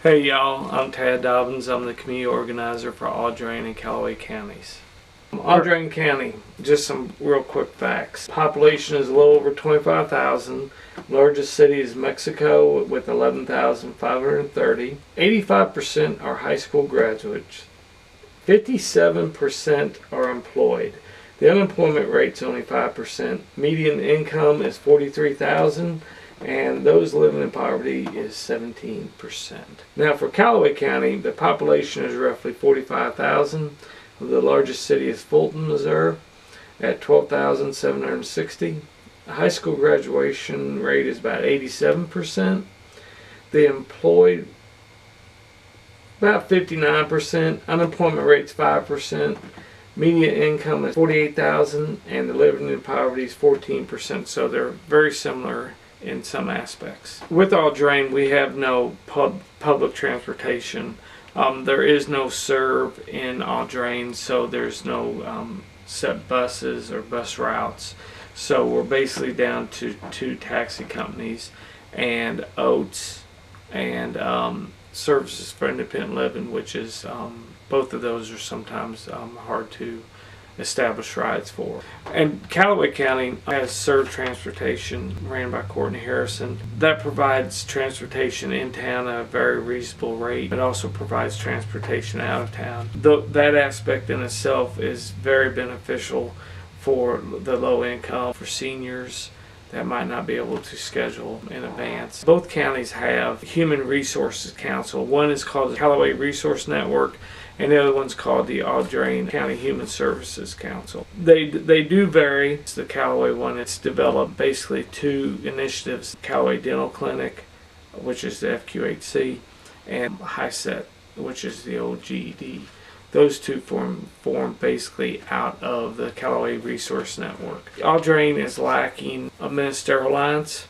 Hey y'all, I'm Tad Dobyns. I'm the community organizer for Audrain and Callaway counties. Audrain County, just some real quick facts. Population is a little over 25,000. Largest city is Mexico with 11,530. 85% are high school graduates. 57% are employed. The unemployment rate's only 5%. Median income is 43,000. And those living in poverty is 17%. Now for Callaway County, the population is roughly 45,000. The largest city is Fulton, Missouri at 12,760. The high school graduation rate is about 87%. The employed, about 59%. Unemployment rate's 5%. Median income is 48,000 and the living in poverty is 14%. So they're very similar in some aspects. With Audrain, we have no public transportation. There is no serve in Audrain, so there's no set buses or bus routes. So we're basically down to 2 taxi companies and Oats and Services for Independent Living, which is both of those are sometimes hard to establish rides for. And Callaway County has served transportation ran by Courtney Harrison that provides transportation in town at a very reasonable rate. It also provides transportation out of town. That aspect in itself is very beneficial for the low income, for seniors that might not be able to schedule in advance. Both counties have Human Resources Council. One is called the Callaway Resource Network and the other one's called the Audrain County Human Services Council. They do vary. It's the Callaway one. It's developed basically 2 initiatives: Callaway Dental Clinic, which is the FQHC, and HiSET, which is the old GED. Those 2 form basically out of the Callaway Resource Network. Audrain is lacking a ministerial alliance,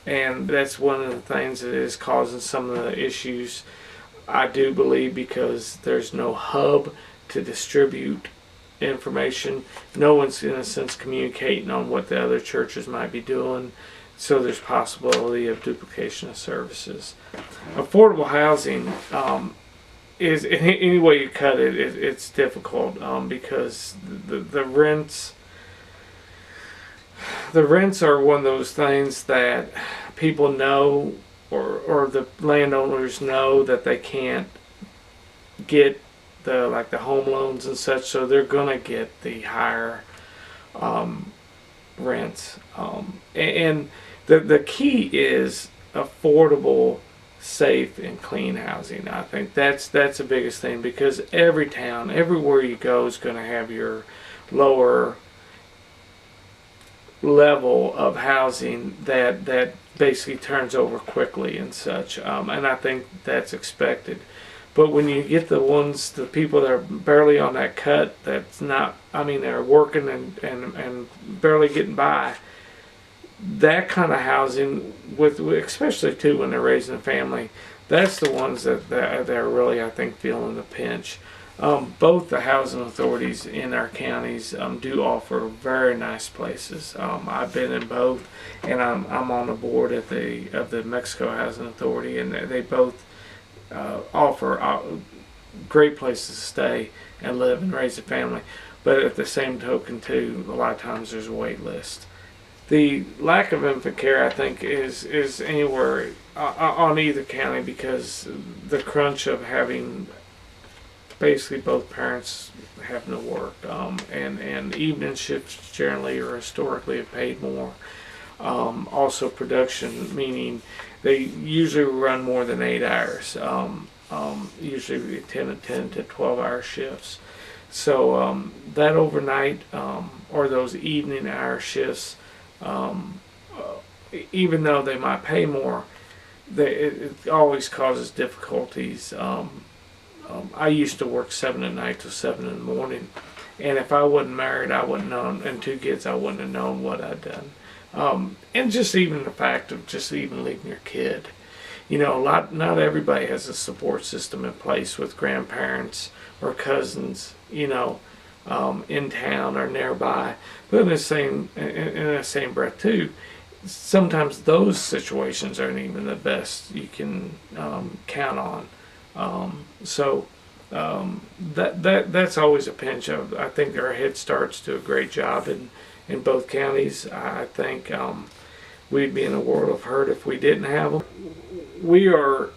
and that's one of the things that is causing some of the issues, I do believe, because there's no hub to distribute information. No one's in a sense communicating on what the other churches might be doing, so there's possibility of duplication of services. Affordable housing is, any way you cut it, it's difficult because the rents are one of those things that people know, or the landowners know that they can't get the home loans and such, so they're gonna get the higher rents. And the key is affordable, safe, and clean housing. I think that's the biggest thing, because every town, everywhere you go, is going to have your lower level of housing that basically turns over quickly and such, and I think that's expected. But when you get the people that are barely on that cut, that's not, they're working and barely getting by, that kind of housing, with especially too when they're raising a family, that's the ones that are really, I think, feeling the pinch. Both the housing authorities in our counties do offer very nice places. I've been in both, and I'm on the board of the Mexico Housing Authority, and they both offer great places to stay and live and raise a family. But at the same token too, a lot of times there's a wait list. The lack of infant care, I think, is anywhere on either county, because the crunch of having basically both parents having to work, and evening shifts generally or historically have paid more. Also production, meaning they usually run more than 8 hours, usually 10 to 12 hour shifts. So that overnight or those evening hour shifts, even though they might pay more, it always causes difficulties. I used to work 7 at night till 7 in the morning, and if I wasn't married, I wouldn't known, and 2 kids, I wouldn't have known what I'd done. And just even the fact of just even leaving your kid, not everybody has a support system in place with grandparents or cousins, in town or nearby. But in the same breath too, sometimes those situations aren't even the best you can count on. That's always a pinch. I think our Head Starts do a great job in both counties. I think we'd be in a world of hurt if we didn't have them. We are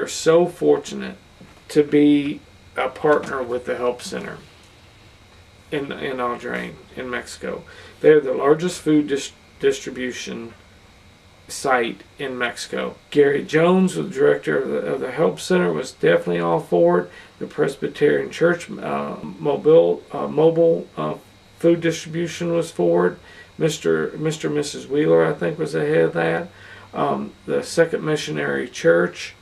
so fortunate to be a partner with the Help Center in Audrain in Mexico. They're the largest food distribution site in Mexico. Gary Jones, the director of the Help Center, was definitely all for it. The Presbyterian Church mobile food distribution was for it. Mr. and Mrs. Wheeler, I think, was ahead of that. The Second Missionary Church,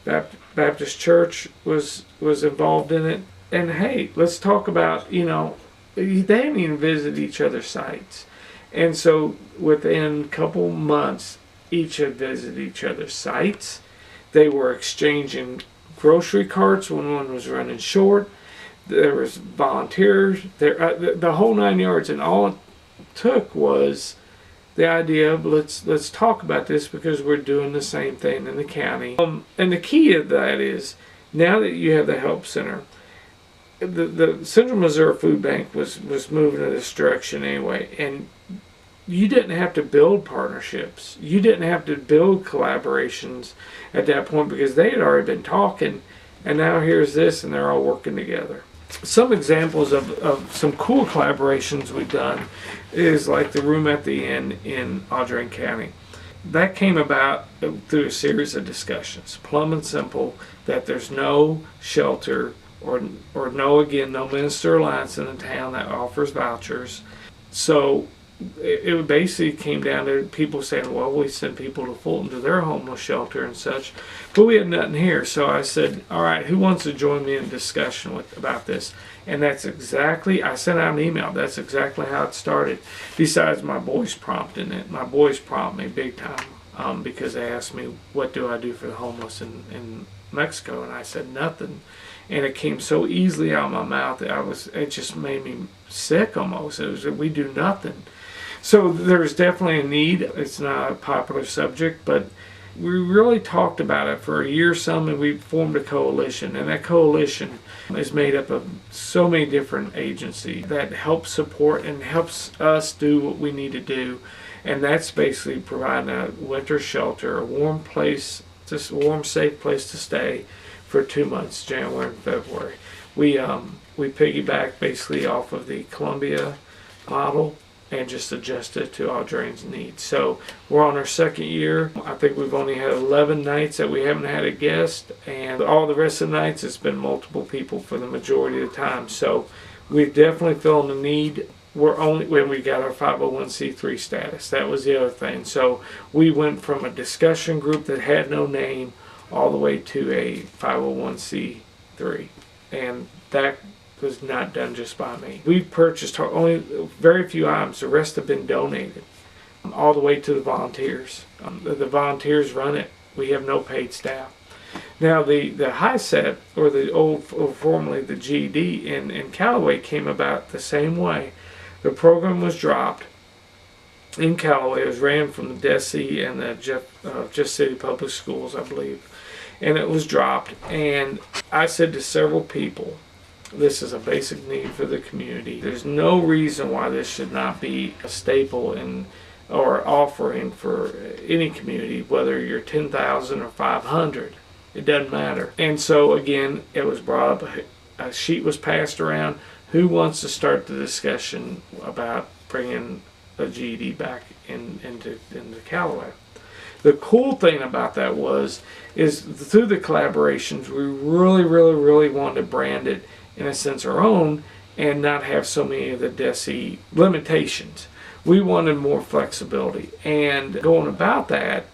Baptist Church, was involved in it. And hey, let's talk about, they didn't even visit each other's sites. And so within a couple months, each had visited each other's sites. They were exchanging grocery carts when one was running short. There was volunteers, the whole 9 yards, and all it took was the idea of let's talk about this because we're doing the same thing in the county. And the key of that is, now that you have the Help Center, the Central Missouri Food Bank was moving in this direction anyway, and you didn't have to build partnerships. You didn't have to build collaborations at that point because they had already been talking, and now here's this, and they're all working together. Some examples of some cool collaborations we've done is like the Room at the Inn in Audrain County. That came about through a series of discussions, plumb and simple, that there's no shelter or no Minister Alliance in the town that offers vouchers. So it basically came down to people saying, well, we send people to Fulton to their homeless shelter and such, but we had nothing here. So I said, all right, who wants to join me in discussion about this? And that's exactly, I sent out an email. That's exactly how it started. Besides my boys prompting it. My boys prompt me big time because they asked me, what do I do for the homeless in Mexico? And I said, nothing. And it came so easily out of my mouth that it just made me sick almost. It was, we do nothing. So there's definitely a need. It's not a popular subject, but we really talked about it for a year or some, and we formed a coalition. And that coalition is made up of so many different agencies that help support and helps us do what we need to do. And that's basically providing a winter shelter, a warm place, just a warm, safe place to stay for 2 months, January and February. We piggyback basically off of the Columbia model and just adjust it to Audrain's needs. So we're on our second year. I think we've only had 11 nights that we haven't had a guest, and all the rest of the nights it's been multiple people for the majority of the time. So we've definitely felt the need. We're only when we got our 501c3 status. That was the other thing. So we went from a discussion group that had no name all the way to a 501c3, and that was not done just by me. We purchased only very few items. The rest have been donated, all the way to the volunteers. The volunteers run it. We have no paid staff. Now the high set, or formerly the GED in Callaway, came about the same way. The program was dropped in Callaway. It was ran from the DESE and the Jeff City Public Schools, I believe, and it was dropped. And I said to several people, this is a basic need for the community. There's no reason why this should not be a staple or offering for any community, whether you're 10,000 or 500. It doesn't matter. And so again, it was brought up. A sheet was passed around. Who wants to start the discussion about bringing a GED back into Callaway? The cool thing about that is through the collaborations, we really wanted to brand it in a sense our own and not have so many of the DESE limitations. We wanted more flexibility, and going about that,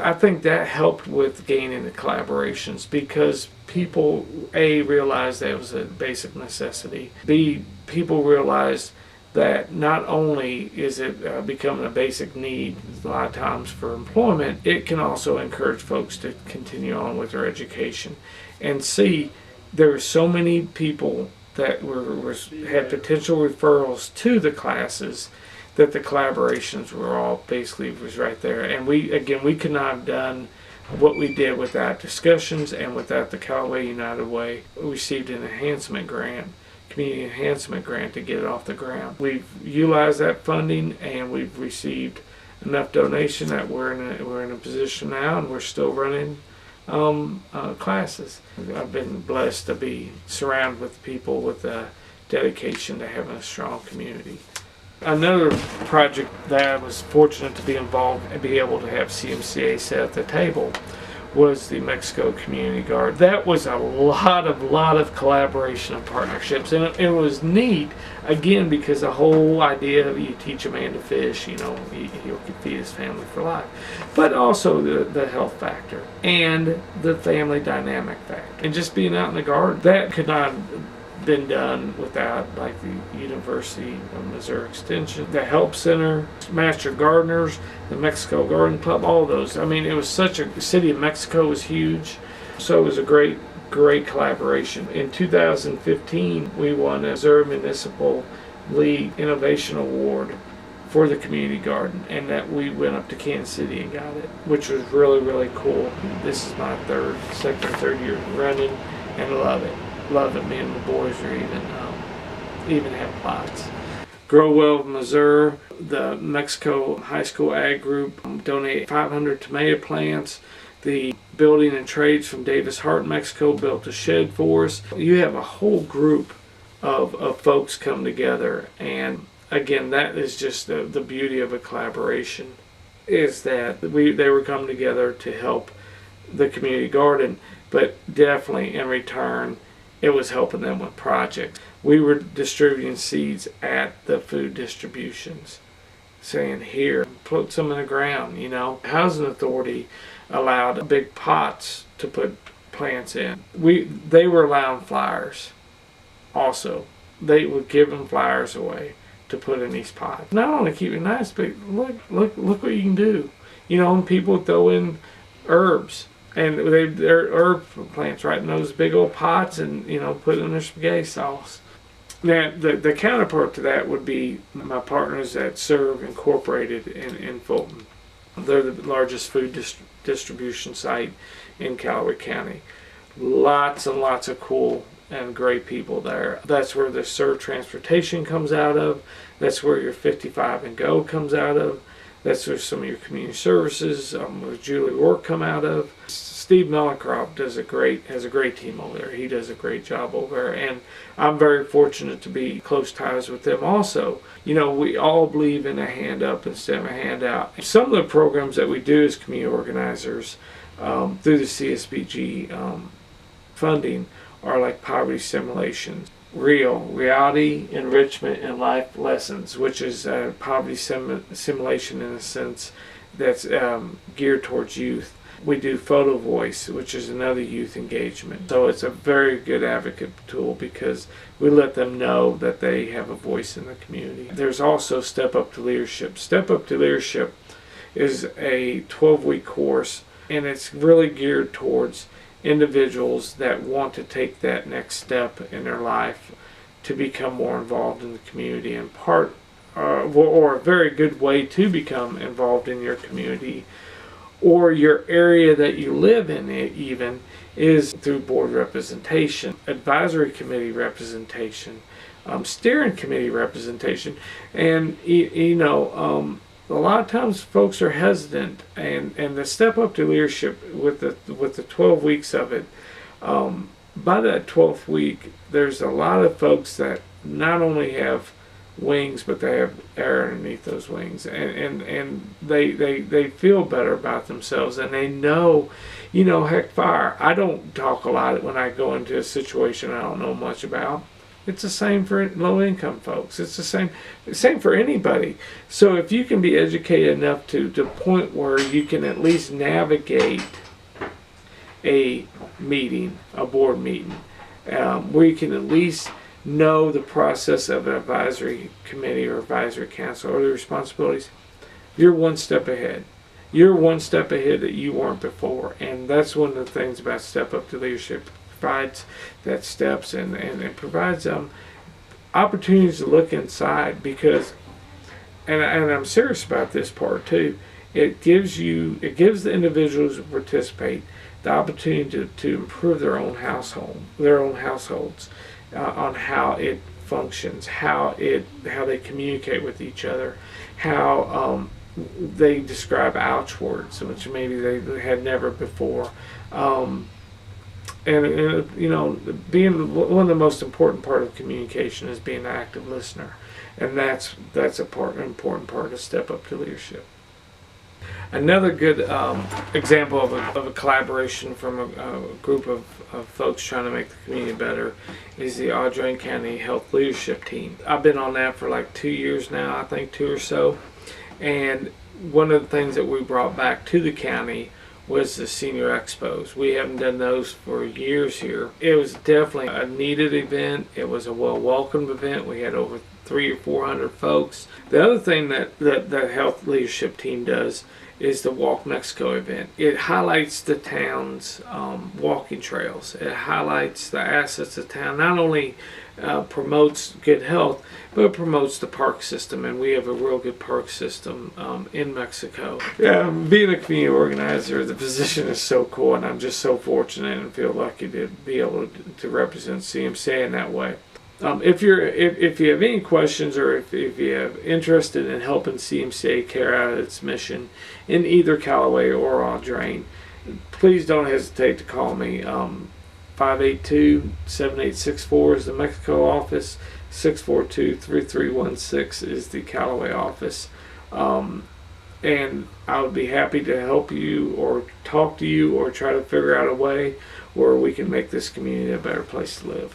I think that helped with gaining the collaborations because people A, realized that it was a basic necessity, B, people realized that not only is it becoming a basic need a lot of times for employment, it can also encourage folks to continue on with their education. And C, there were so many people that had potential referrals to the classes that the collaborations were all basically was right there. And we could not have done what we did without discussions and without the Callaway United Way. We received an enhancement grant, community enhancement grant, to get it off the ground. We've utilized that funding, and we've received enough donation that we're in a position now, and we're still running classes. I've been blessed to be surrounded with people with a dedication to having a strong community. Another project that I was fortunate to be involved and be able to have CMCA sit at the table was the Mexico Community Garden. That was a lot of collaboration and partnerships, and it was neat, again, because the whole idea of you teach a man to fish, you know, he can feed his family for life, but also the health factor and the family dynamic factor, and just being out in the garden. That could not been done without, like, the University of Missouri Extension, the Help Center, Master Gardeners, the Mexico Garden Club, all those. I mean, it was such a, the city of Mexico was huge, so it was a great collaboration. In 2015, we won a Missouri Municipal League Innovation Award for the community garden, and that we went up to Kansas City and got it, which was really cool. This is my second or third year running, and I love it. Love that me and the boys are even have plots. Grow Well, Missouri, the Mexico High School Ag Group donated 500 tomato plants. The Building and Trades from Davis Hart, Mexico, built a shed for us. You have a whole group of folks come together, and again, that is just the beauty of a collaboration, is that they were coming together to help the community garden, but definitely in return, it was helping them with projects. We were distributing seeds at the food distributions, saying, here, put some in the ground, you know. Housing Authority allowed big pots to put plants in. They were allowing flowers also. They would give them flowers away to put in these pots. Not only keep it nice, but look what you can do. You know, and people throw in herbs. And they're herb plants right in those big old pots, and, you know, put in their spaghetti sauce. Now, the counterpart to that would be my partners at Serve Incorporated in Fulton. They're the largest food distribution site in Callaway County. Lots and lots of cool and great people there. That's where the Serve Transportation comes out of. That's where your 55 and Go comes out of. That's where some of your community services with Julie Rourke come out of. Steve Mellencroft has a great team over there. He does a great job over there, and I'm very fortunate to be close ties with them also. You know, we all believe in a hand up instead of a hand out. Some of the programs that we do as community organizers through the CSBG funding are like poverty simulations, reality enrichment and life lessons, which is a poverty simulation in a sense that's geared towards youth. We do Photo Voice, which is another youth engagement. So it's a very good advocate tool because we let them know that they have a voice in the community. There's also Step Up to Leadership. Step Up to Leadership is a 12-week course, and it's really geared towards individuals that want to take that next step in their life to become more involved in the community, and or a very good way to become involved in your community or your area that you live in, even is through board representation, advisory committee representation, steering committee representation. And you know, a lot of times folks are hesitant, and the Step Up to Leadership with the 12 weeks of it, by that 12th week, there's a lot of folks that not only have wings, but they have air underneath those wings, and they feel better about themselves, and they know, you know, heck, fire. I don't talk a lot when I go into a situation I don't know much about. It's the same for low-income folks. It's the same for anybody. So if you can be educated enough to the point where you can at least navigate a meeting, a board meeting, where you can at least know the process of an advisory committee or advisory council or the responsibilities, you're one step ahead. You're one step ahead that you weren't before. And that's one of the things about Step Up to Leadership. Provides that steps and provides opportunities to look inside, because and I'm serious about this part too. It gives the individuals who participate the opportunity to improve their own households, on how it functions, how they communicate with each other, how they describe ouch words, which maybe they had never before. And you know, being one of the most important part of communication is being an active listener, and that's an important part to step up to leadership. Another good example of a collaboration from a group of folks trying to make the community better is the Audrain County Health Leadership Team. I've been on that for like 2 years now, I think 2 or so, and one of the things that we brought back to the county was the senior expos. We haven't done those for years here. It was definitely a needed event. It was a well-welcomed event. We had over 300 or 400 folks. The other thing that the health leadership team does is the Walk Mexico event. It highlights the town's walking trails. It highlights the assets of town. Not only promotes good health, but it promotes the park system, and we have a real good park system in Mexico. Yeah, being a community organizer, the position is so cool, and I'm just so fortunate and feel lucky to be able to represent CMCA in that way. If you have any questions, or if you're interested in helping CMCA carry out its mission in either Callaway or Audrain, please don't hesitate to call me. 582-7864 is the Mexico office. 642-3316 is the Callaway office. And I would be happy to help you or talk to you or try to figure out a way where we can make this community a better place to live.